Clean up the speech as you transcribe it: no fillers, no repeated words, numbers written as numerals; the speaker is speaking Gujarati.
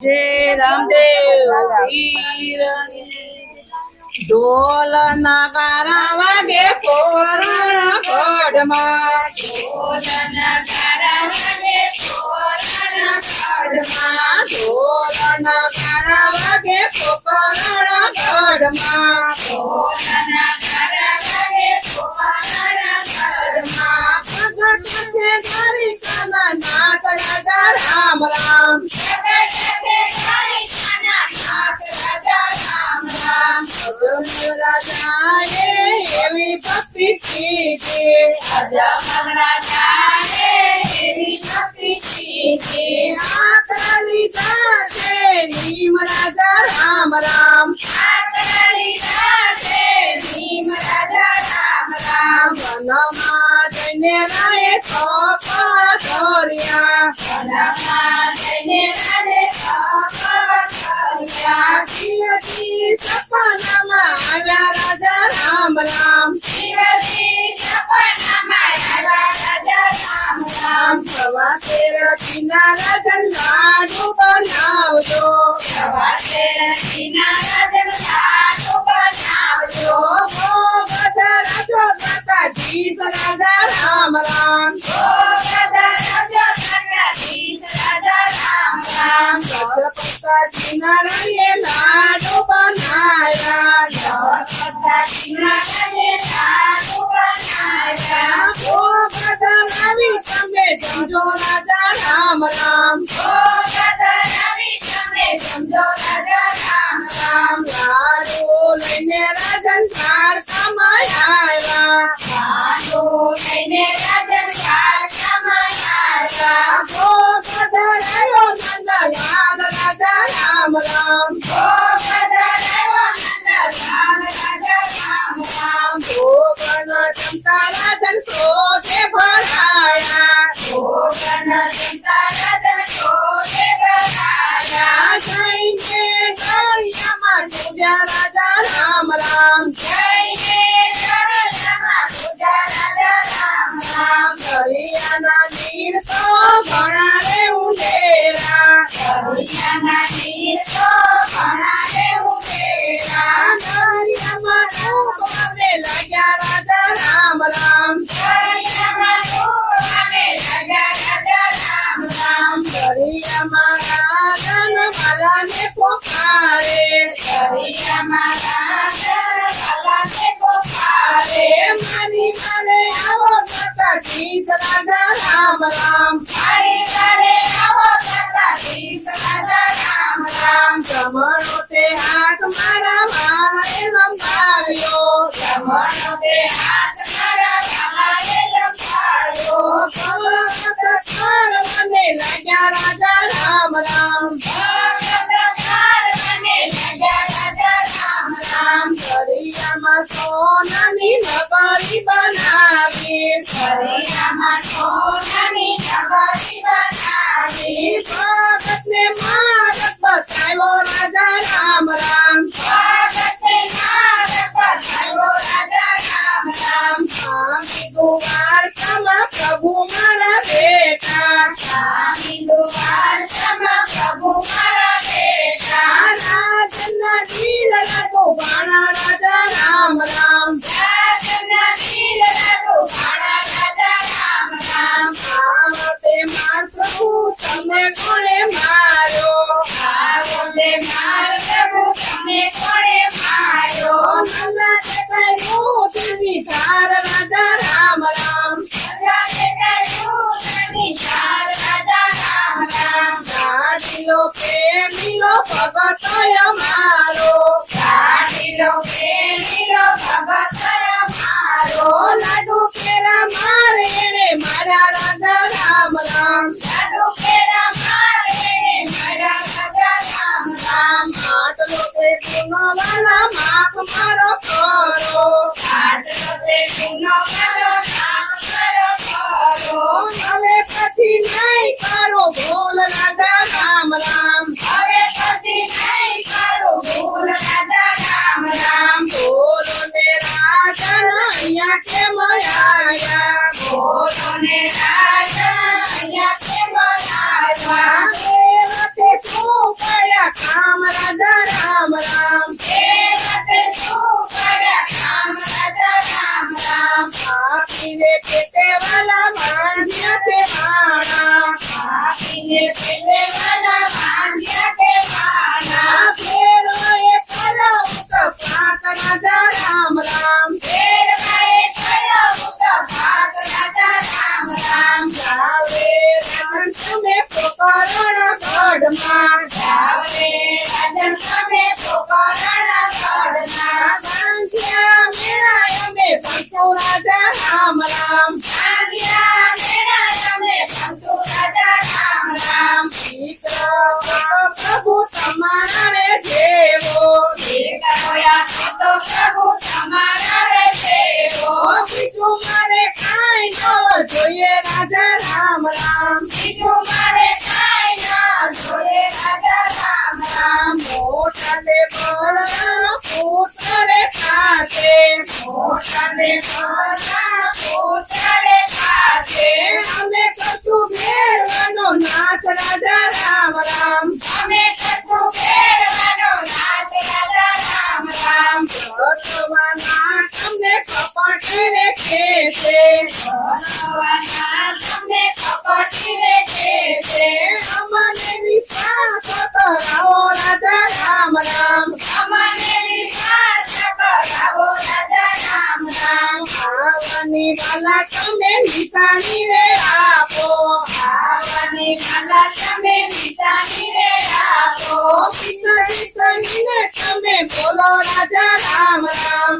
जय रामदेव वीर ढोल नगारा वागे पोरण खडमा ढोल नगारा वागे पोरण खडमा ढोल नगारा वागे पोरण खडमा ढोल नगारा वागे पोरण खडमा भगत के घरी काना नाथ राजा राम राम एवी भक्ति कीजिए नीम राजा राम राम सपना राजा राम राम सवा तेरा किनारा जन्नाडू बनाव दो गीत राजा राम राम किनारा ये लाडू बनाया તમે સમજો રાજા રામ રામ લાડુ લઈને રાજન દ્વારકામાં આવ્યા પધરાયો નંદલાલ રાજા રામ રામ ભોગન જમતા રાજન ક્રોધે ભરાયા જઈને દરિયામાં ડૂબ્યા રાજા રામ રામ દરિયાના નીર તો ભણાવે ઉંડેરા દરિયામાં ડૂબવાને લાગ્યા રાજા રામ રામ દરિયામાં રાજન માલાને પોકારે મારી મારે આવો સતા ગીત રાજા રામ રામ તમારો તે હાથ મારા વાળે લંબાવ્યો મને લાગ્યા રાજા રામ રામ દરિયામાં સોનાની નગરી બનાવી ભગતને માર્ગ બતાવ્યો રાજા રામ રામ દ્વારકામાં પ્રભુ મારા બેટા રાજના દિલના તો બાણા રાજા રામ રામ આવતે માર પ્રભુ તમને કોણે માર્યો નિધાર રાજા રામ રામ દાટીલો પ્રેમીલો ભગત અમારો લાડુ પેરા મારે ને મારા રાજા રામ રામ માટલો તે પુનવાલા માપ મારો કરો હવે પછી નહીં કરો ભૂલ રાજા રામ રામ બોલો ને રાજા અહીંયા કેમ આવ્યા પ્રભુ તમારા રે જેવો બીજું મારે કાંઈ ન જોઈએ રાજા રામ રામ મોટા દે બળરામ પુત્ર રે સાથે અમે કશું ભેરવાનો નાથ રાજા રામ રામ ભગવાના તમને કપટ રે ખેતે અમને વિશ્વાસ કરાવો રાજા રામ રામ આવવાની વાલા તમે નિશાની રે આપો પિતરી કહીને તમે બોલો રાજા રામ રામ